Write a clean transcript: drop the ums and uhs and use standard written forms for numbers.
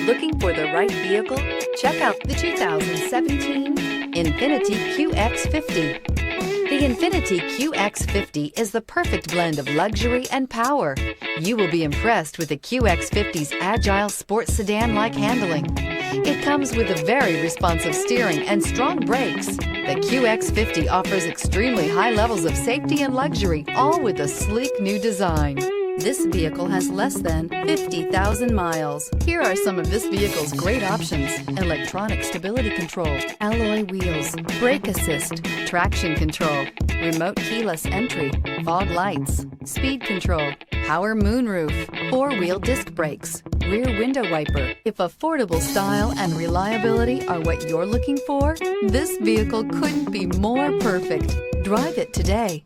Looking for the right vehicle? Check out the 2017 INFINITI QX50. The INFINITI QX50 is the perfect blend of luxury and power. You will be impressed with the QX50's agile sports sedan-like handling. It comes with a very responsive steering and strong brakes. The QX50 offers extremely high levels of safety and luxury, all with a sleek new design. This vehicle has less than 50,000 miles. Here are some of this vehicle's great options: electronic stability control, alloy wheels, brake assist, traction control, remote keyless entry, fog lights, speed control, power moonroof, four-wheel disc brakes, rear window wiper. If affordable style and reliability are what you're looking for, this vehicle couldn't be more perfect. Drive it today.